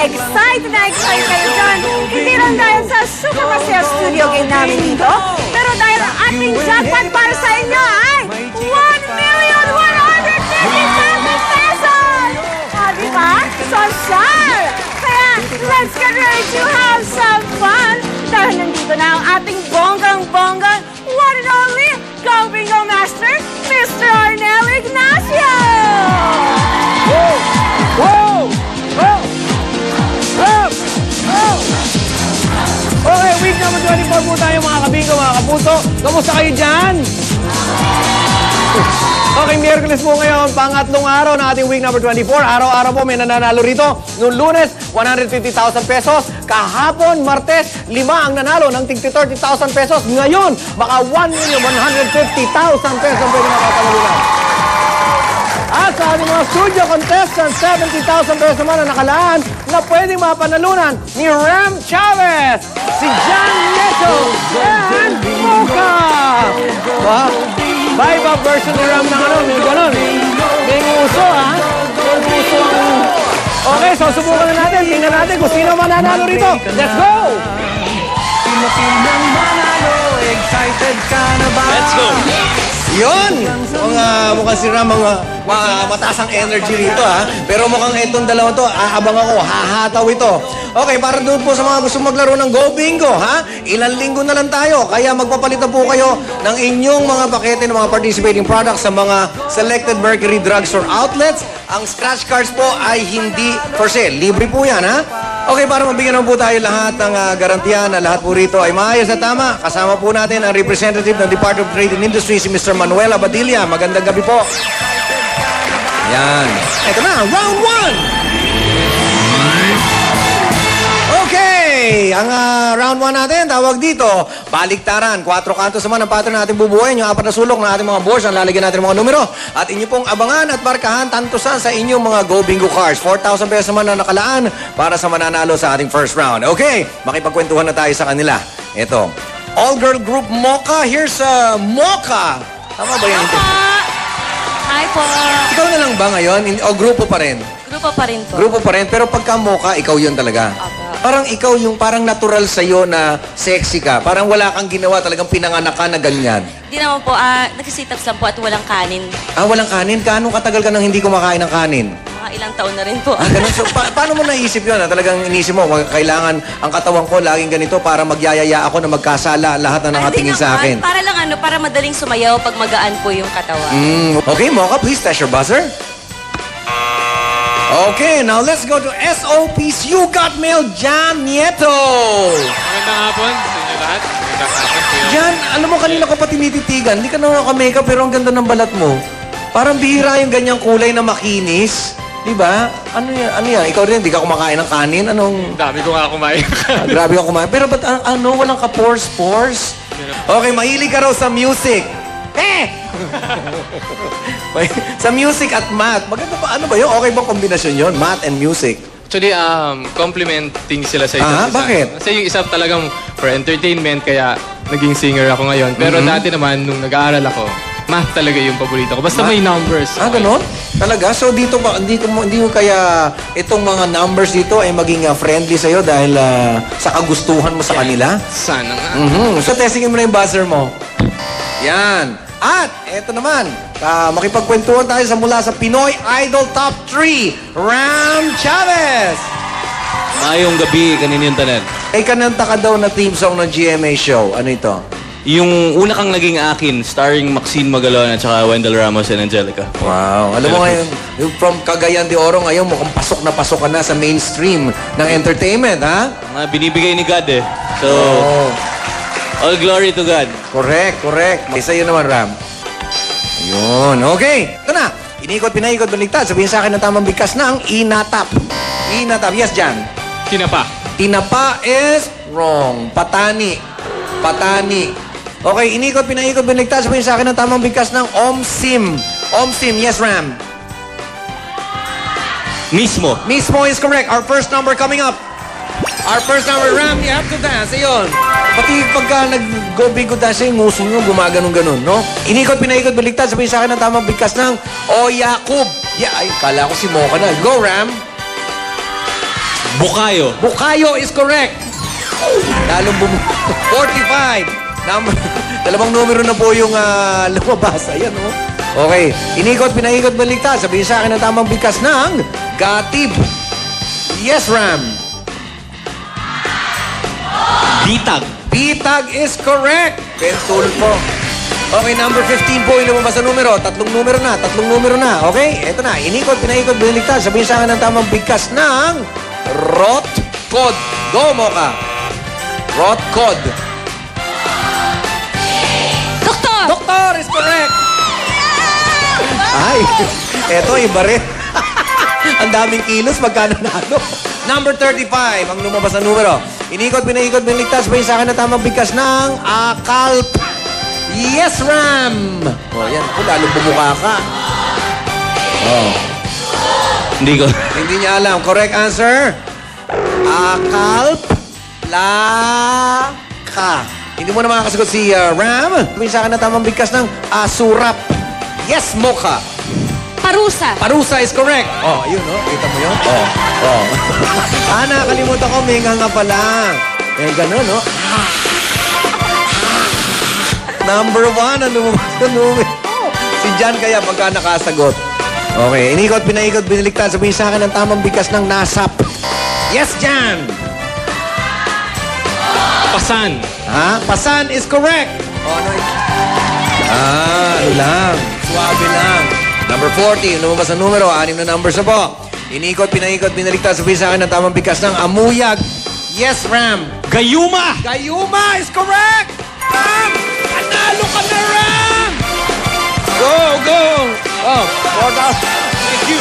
excited na excited kayo dyan. Hindi lang dahil sa super masaya studio game namin dito, pero dahil ang ating jackpot para sa inyo ay 1,150,000 pesos! Diba? Social! Kaya, let's get ready to have some fun! Dahil nandito na ang ating bonggang-bonggang one and only Go Bingo Master, Mr. Arnel Ignacio! Woo! Whoa! Oh! Oh! Oh! Okay, week number 24 po tayo mga kabingo, mga kapuso. Kamusta kayo dyan? Okay, Miyerkules po ngayon, pangatlong araw ng ating week number 24. Araw-araw po may nananalo rito. Noong Lunes, 150,000 pesos. Kahapon, Martes, 5 ang nanalo ng tig 30,000 pesos. Ngayon, baka 1,150,000 pesos pwede makapanalunan. At sa ating mga studio contestants, 70,000 pesos naman na nakalaan na pwedeng mapanalunan ni Ram Chavez, si John Nieto, and Mocha. Wow. Vibe-up version ni Ram ng ano, may ganon. May nguso, ha? May nguso ang... Okay, so subukan na natin. Tingnan natin kung sino mananalo rito. Let's go! Let's go! Yun! Mukhang si Ram, mataas ang energy rito, ha? Pero mukhang itong dalawa to, aabang ako, hahataw ito. Okay, para doon po sa mga gusto maglaro ng Go Bingo, ha? Ilang linggo na lang tayo, kaya magpapalitan po kayo ng inyong mga pakete ng mga participating products sa mga selected Mercury Drugstore outlets. Ang scratch cards po ay hindi for sale. Libre po yan, ha? Okay, para mabigyan naman po tayo lahat ng garantiya na lahat po rito ay maayos at tama. Kasama po natin ang representative ng Department of Trade and Industry, si Mr. Manuel Abadilla. Magandang gabi po. Yan. Ito na, round 1. Okay, ang round 1 natin, tawag dito, baliktaran. 4 kantos naman ang pattern na ating bubuhayin. Yung 4 na sulok na ating mga boards, ang lalagyan natin mga numero. At inyo pong abangan at markahan, tantusan sa inyong mga Go Bingo cards. 4,000 pesos naman na nakalaan para sa mananalo sa ating first round. Okay, makipagkwentuhan na tayo sa kanila. Ito, all-girl group Mocha. Here's Mocha. Tama ba yan? Hi po. Ikaw na lang ba ngayon? O grupo pa rin? Grupo pa rin po. Grupo pa rin, pero pagka Mocha, ikaw yun talaga. Opo. Parang ikaw yung parang natural sa'yo na sexy ka. Parang wala kang ginawa, talagang pinanganak ka na ganyan. Hindi naman po, nag-sit-ups lang po at walang kanin. Walang kanin? Gaano katagal ka nang hindi kumakain ng kanin? Mga ilang taon na rin po. Ganun. So, paano mo naisip yun? Talagang inisip mo, kailangan ang katawan ko laging ganito para magyayaya ako na magkasala lahat na nakatingin sa akin. Para lang para madaling sumayaw pag magaan po yung katawan. Okay, Mocha, please test your buzzer. Okay, now let's go to SOPs. You got mail, John Nieto. Magandang hapon sa inyo lahat. Magandang hapon po yun. John, alam mo kanina ko pa tinititigan. Hindi ka na naka-makeup pero ang ganda ng balat mo. Parang bihira yung ganyang kulay na makinis. Di ba? Ano yan? Ikaw rin, hindi ka kumakain ng kanin? Anong... Dami ko nga kumain. Grabe ka kumain. Pero ba't walang ka-pores-pores? Okay, mahilig ka raw sa music. Sa music at math. Maganda ba? Ano ba yun? Okay ba kombinasyon yun? Math and music. Actually, complementing sila sa isa't isa. Bakit? Kasi yung isa talagang for entertainment, kaya naging singer ako ngayon. Pero dati naman, nung nag-aaral ako, math talaga yung paborito ko. Basta may numbers. Ganon? Talaga? So dito ba, hindi mo kaya itong mga numbers dito ay maging friendly sa'yo dahil sa kagustuhan mo sa kanila? Sana nga. So testingin mo na yung buzzer mo. Yan. At, eto naman, makipagkwentuhan tayo mula sa Pinoy Idol Top 3, Ram Chavez. Mayong gabi, kanina yung tanan. Kananta ka daw na theme song ng GMA show. Ano ito? Yung una kang naging akin, starring Maxine Magalon at saka Wendell Ramos and Angelica. Wow. Alam mo ngayon, from Cagayan de Oro ngayon, mukhang pasok ka na sa mainstream ng entertainment, ha? Mga binibigay ni God eh. So, all glory to God. Correct. Isa yun naman, Ram. Ayun. Okay. Ito na. Inikot, pinaikot, baligtad. Sabihin sa akin ng tamang bigkas ng inatap. Inatap. Yes, Jan. Tinapa. Tinapa is wrong. Patani. Okay, inikot, pinaikot, baligtad. Sabihin sa akin ng tamang bigkas ng omsim. Omsim. Yes, Ram. Mismo. Mismo is correct. Our first number coming up. Our first number, Ram, you have to dance. Ayun. Pati pagka nag-go bingo dance, yung nguso nyo, gumaganon-ganon, no? Inikot, pinaikot, baligtad. Sabihin sa akin ng tamang bigkas ng Yakub. Yeah, ay, kala ko si Mocha na. Go, Ram. Bukayo. Bukayo is correct. Lalong 45. Dalawang numero na po yung lumabas. Ayan, oh. Okay. Inikot, pinaikot, baligtad. Sabihin sa akin ang tamang bigkas ng gatib. Yes, Ram. Bitag. Bitag is correct. Pentul po. Okay, number 15 po yung lumabas na numero. Tatlong numero na. Okay, eto na. Inikot, pinaikot, biniligtad. Sabihin sa akin ang tamang bigkas ng rot cod. Go, Mocha. Rot cod. Doktor! Doktor is correct. Ay, eto, iba rin. Ang daming kilos pagka nanalo. Number 35, ang lumabas na numero. Inikot, pinaikot, biniligtad. Sabihin sa akin ang tamang bigkas ng akalp. Yes, Ram! O, yan. Ako, lalong bumuka ka. Oh. Hindi ko. Hindi niya alam. Correct answer? Akalp ka. Hindi mo na makakasagot si Ram. Sabihin sa akin na tamang bigkas ng asurap. Yes, Mocha. Parusa. Parusa is correct. Oh, ayun, no? Kita mo yun? Oh. Nakalimutan ko. May nga pala. Gano'n, no? Number 1, ano mo? Si Jan kaya pagka nakasagot. Okay, inikot, pinaikot, biniligtad. Sabihin sa akin ang tamang bigkas ng nasap. Yes, Jan! Pasan. Ha? Pasan is correct. Oh, no. Ano lang. Suwabe lang. Number 40, lumabas ang numero. 6 na numbers na po. Inikot, pinaikot, biniligtad. Sabihin sa akin ang tamang bigkas ng amuyag. Yes, Ram. Gayuma! Gayuma is correct! Ram! Panalo ka na, Ram! Go! Oh, 4,000. Thank you.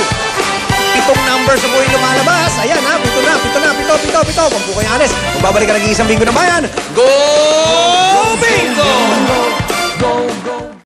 7 numbers na po yung lumalabas. Ayan ha, 7 na. Pito. Kung po kayo honest, magbabalik ka nag-iisang linggo ng bayan. Go!